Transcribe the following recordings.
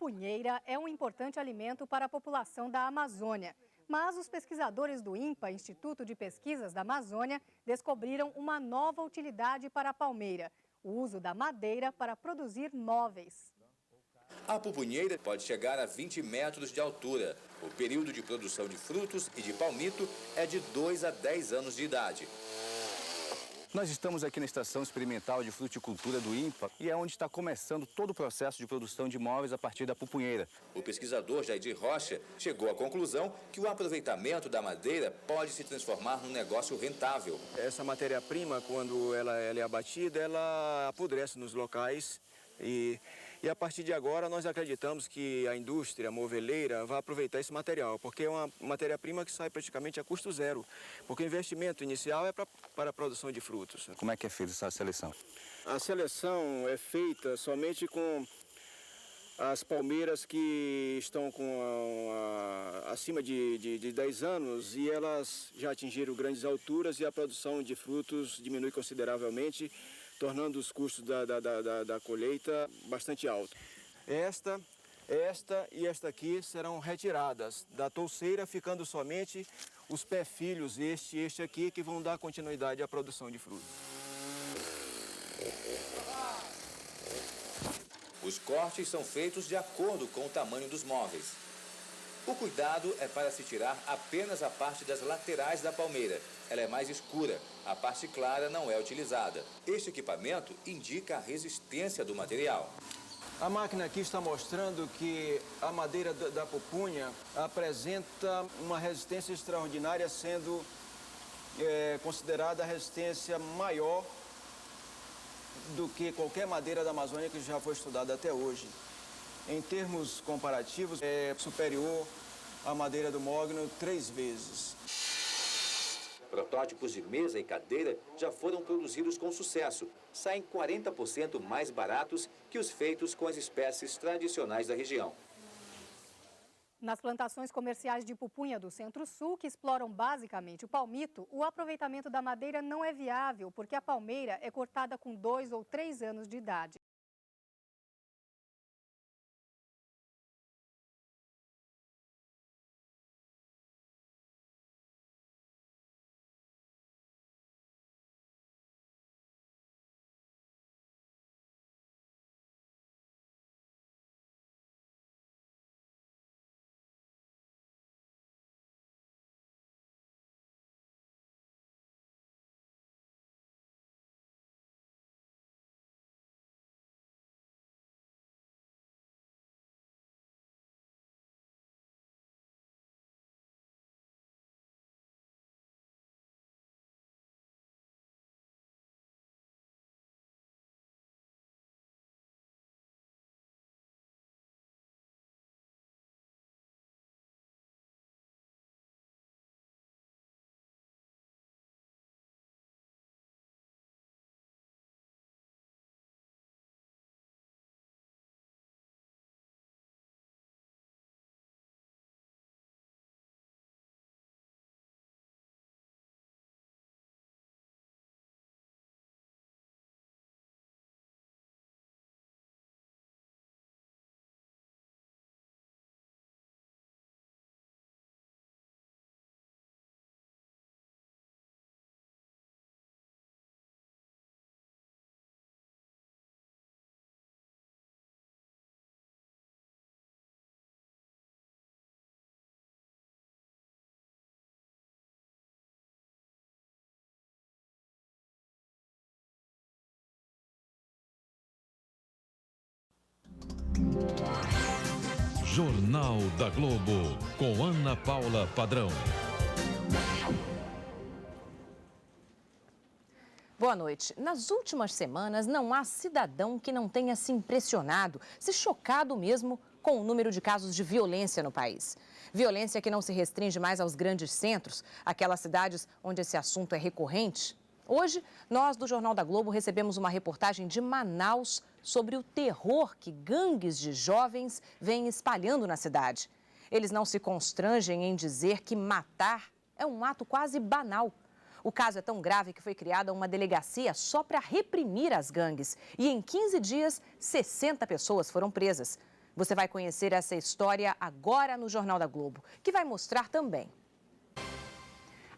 pupunheira é um importante alimento para a população da Amazônia. Mas os pesquisadores do INPA, Instituto de Pesquisas da Amazônia, descobriram uma nova utilidade para a palmeira: o uso da madeira para produzir móveis. A pupunheira pode chegar a 20 metros de altura. O período de produção de frutos e de palmito é de 2 a 10 anos de idade. Nós estamos aqui na Estação Experimental de Fruticultura do INPA e é onde está começando todo o processo de produção de móveis a partir da pupunheira. O pesquisador Jaidir Rocha chegou à conclusão que o aproveitamento da madeira pode se transformar num negócio rentável. Essa matéria-prima, quando ela é abatida, ela apodrece nos locais e a partir de agora nós acreditamos que a indústria moveleira vai aproveitar esse material, porque é uma matéria-prima que sai praticamente a custo zero, porque o investimento inicial é para a produção de frutos. Como é que é feita essa seleção? A seleção é feita somente com as palmeiras que estão acima de 10 anos e elas já atingiram grandes alturas e a produção de frutos diminui consideravelmente, tornando os custos da colheita bastante altos. Esta e esta aqui serão retiradas da touceira, ficando somente os pé-filhos, este e este aqui, que vão dar continuidade à produção de frutos. Os cortes são feitos de acordo com o tamanho dos móveis. O cuidado é para se tirar apenas a parte das laterais da palmeira. Ela é mais escura, a parte clara não é utilizada. Este equipamento indica a resistência do material. A máquina aqui está mostrando que a madeira da pupunha apresenta uma resistência extraordinária, sendo considerada a resistência maior do que qualquer madeira da Amazônia que já foi estudada até hoje. Em termos comparativos, é superior à madeira do mogno 3 vezes. Protótipos de mesa e cadeira já foram produzidos com sucesso. Saem 40% mais baratos que os feitos com as espécies tradicionais da região. Nas plantações comerciais de pupunha do Centro-Sul, que exploram basicamente o palmito, o aproveitamento da madeira não é viável, porque a palmeira é cortada com 2 ou 3 anos de idade. Jornal da Globo, com Ana Paula Padrão. Boa noite. Nas últimas semanas, não há cidadão que não tenha se impressionado, se chocado mesmo com o número de casos de violência no país. Violência que não se restringe mais aos grandes centros, aquelas cidades onde esse assunto é recorrente. Hoje, nós do Jornal da Globo recebemos uma reportagem de Manaus sobre o terror que gangues de jovens vêm espalhando na cidade. Eles não se constrangem em dizer que matar é um ato quase banal. O caso é tão grave que foi criada uma delegacia só para reprimir as gangues. E em 15 dias, 60 pessoas foram presas. Você vai conhecer essa história agora no Jornal da Globo, que vai mostrar também.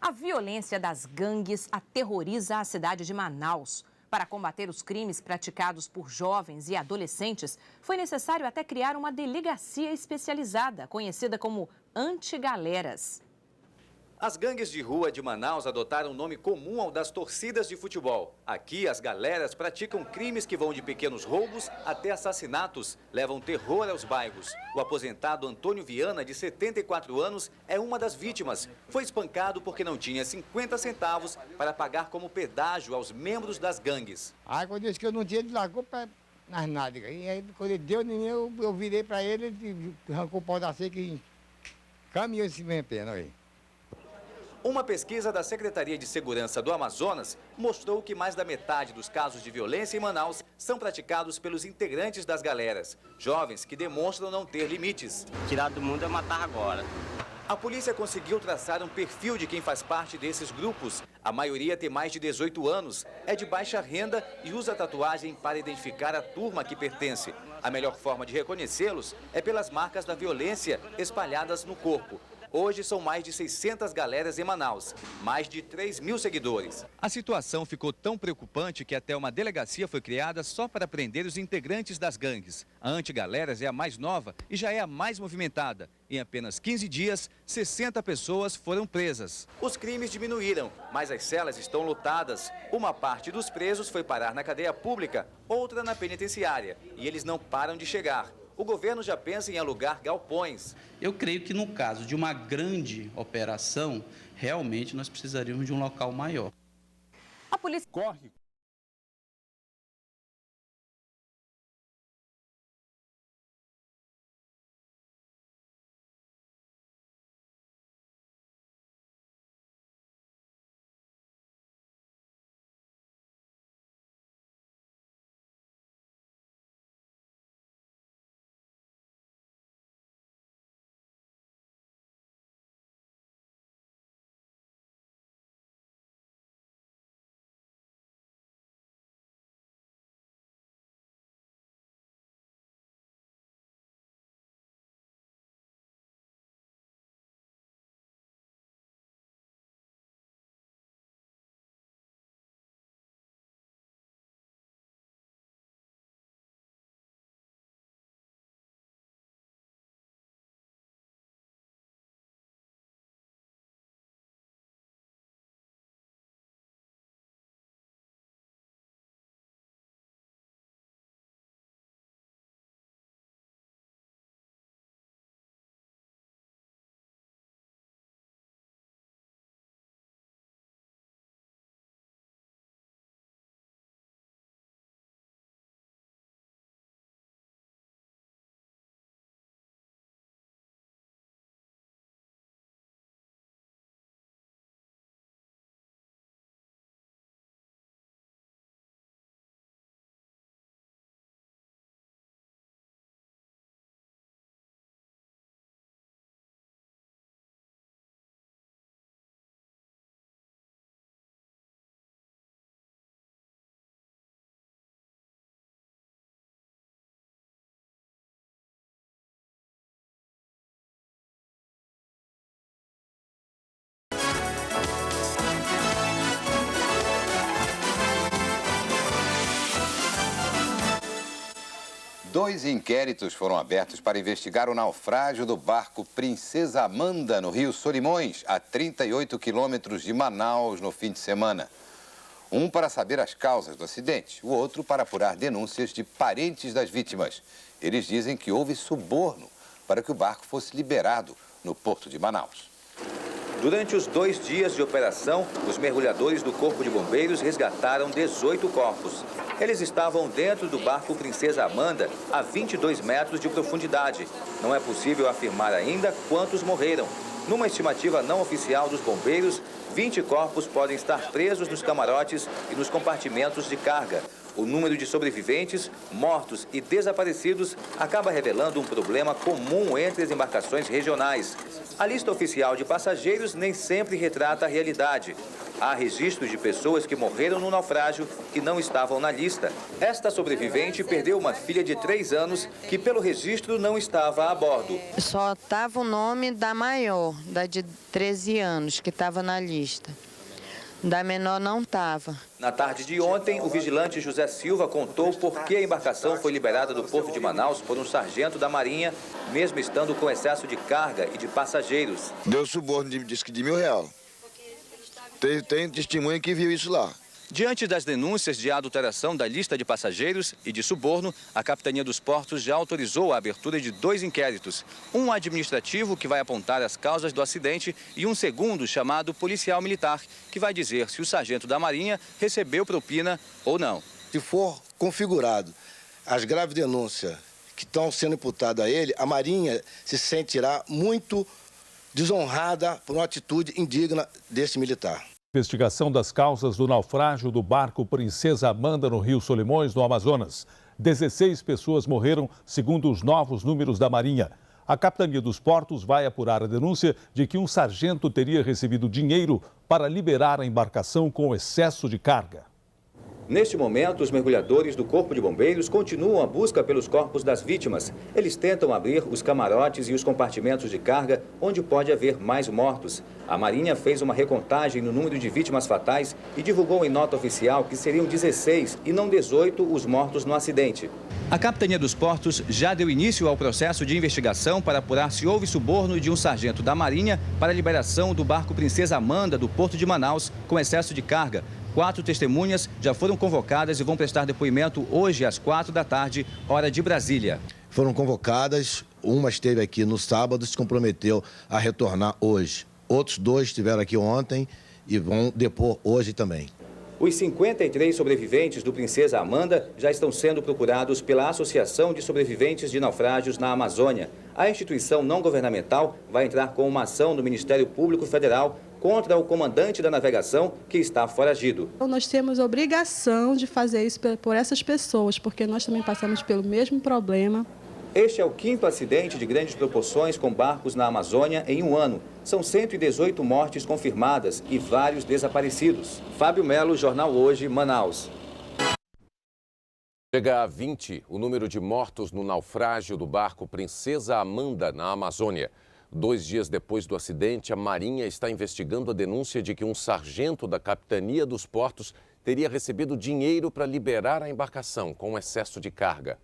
A violência das gangues aterroriza a cidade de Manaus. Para combater os crimes praticados por jovens e adolescentes, foi necessário até criar uma delegacia especializada, conhecida como Antigaleras. As gangues de rua de Manaus adotaram um nome comum ao das torcidas de futebol. Aqui, as galeras praticam crimes que vão de pequenos roubos até assassinatos, levam terror aos bairros. O aposentado Antônio Viana, de 74 anos, é uma das vítimas. Foi espancado porque não tinha 50 centavos para pagar como pedágio aos membros das gangues. Aí, quando eu disse que eu não tinha, ele largou nas nádegas. E aí, quando ele deu em mim, eu virei para ele, ele arrancou o pau da seca e caminhou esse mesmo pé, aí. Uma pesquisa da Secretaria de Segurança do Amazonas mostrou que mais da metade dos casos de violência em Manaus são praticados pelos integrantes das galeras, jovens que demonstram não ter limites. Tirar do mundo é matar agora. A polícia conseguiu traçar um perfil de quem faz parte desses grupos. A maioria tem mais de 18 anos, é de baixa renda e usa tatuagem para identificar a turma a que pertence. A melhor forma de reconhecê-los é pelas marcas da violência espalhadas no corpo. Hoje são mais de 600 galeras em Manaus, mais de 3.000 seguidores. A situação ficou tão preocupante que até uma delegacia foi criada só para prender os integrantes das gangues. A Antigaleras é a mais nova e já é a mais movimentada. Em apenas 15 dias, 60 pessoas foram presas. Os crimes diminuíram, mas as celas estão lotadas. Uma parte dos presos foi parar na cadeia pública, outra na penitenciária. E eles não param de chegar. O governo já pensa em alugar galpões. Eu creio que no caso de uma grande operação, realmente nós precisaríamos de um local maior. A polícia corre. Dois inquéritos foram abertos para investigar o naufrágio do barco Princesa Amanda, no Rio Solimões, a 38 quilômetros de Manaus, no fim de semana. Um para saber as causas do acidente, o outro para apurar denúncias de parentes das vítimas. Eles dizem que houve suborno para que o barco fosse liberado no porto de Manaus. Durante os 2 dias de operação, os mergulhadores do Corpo de Bombeiros resgataram 18 corpos. Eles estavam dentro do barco Princesa Amanda, a 22 metros de profundidade. Não é possível afirmar ainda quantos morreram. Numa estimativa não oficial dos bombeiros, 20 corpos podem estar presos nos camarotes e nos compartimentos de carga. O número de sobreviventes, mortos e desaparecidos acaba revelando um problema comum entre as embarcações regionais. A lista oficial de passageiros nem sempre retrata a realidade. Há registros de pessoas que morreram no naufrágio que não estavam na lista. Esta sobrevivente perdeu uma filha de 3 anos que, pelo registro, não estava a bordo. Só estava o nome da maior, da de 13 anos, que estava na lista. Da menor não estava. Na tarde de ontem, o vigilante José Silva contou por que a embarcação foi liberada do Porto de Manaus por um sargento da Marinha, mesmo estando com excesso de carga e de passageiros. Deu suborno de R$1.000. Tem testemunha que viu isso lá. Diante das denúncias de adulteração da lista de passageiros e de suborno, a Capitania dos Portos já autorizou a abertura de 2 inquéritos. Um administrativo, que vai apontar as causas do acidente, e um segundo, chamado policial militar, que vai dizer se o sargento da Marinha recebeu propina ou não. Se for configurado as graves denúncias que estão sendo imputadas a ele, a Marinha se sentirá muito desonrada por uma atitude indigna desse militar. Investigação das causas do naufrágio do barco Princesa Amanda no Rio Solimões, no Amazonas. 16 pessoas morreram, segundo os novos números da Marinha. A Capitania dos Portos vai apurar a denúncia de que um sargento teria recebido dinheiro para liberar a embarcação com excesso de carga. Neste momento, os mergulhadores do Corpo de Bombeiros continuam a busca pelos corpos das vítimas. Eles tentam abrir os camarotes e os compartimentos de carga, onde pode haver mais mortos. A Marinha fez uma recontagem no número de vítimas fatais e divulgou em nota oficial que seriam 16 e não 18 os mortos no acidente. A Capitania dos Portos já deu início ao processo de investigação para apurar se houve suborno de um sargento da Marinha para a liberação do barco Princesa Amanda do Porto de Manaus com excesso de carga. 4 testemunhas já foram convocadas e vão prestar depoimento hoje às 4 da tarde, hora de Brasília. Foram convocadas, uma esteve aqui no sábado e se comprometeu a retornar hoje. Outros 2 estiveram aqui ontem e vão depor hoje também. Os 53 sobreviventes do Princesa Amanda já estão sendo procurados pela Associação de Sobreviventes de Naufrágios na Amazônia. A instituição não governamental vai entrar com uma ação do Ministério Público Federal contra o comandante da navegação, que está foragido. Nós temos a obrigação de fazer isso por essas pessoas, porque nós também passamos pelo mesmo problema. Este é o 5º acidente de grandes proporções com barcos na Amazônia em um ano. São 118 mortes confirmadas e vários desaparecidos. Fábio Melo, Jornal Hoje, Manaus. Chega a 20 o número de mortos no naufrágio do barco Princesa Amanda, na Amazônia. 2 dias depois do acidente, a Marinha está investigando a denúncia de que um sargento da Capitania dos Portos teria recebido dinheiro para liberar a embarcação com excesso de carga.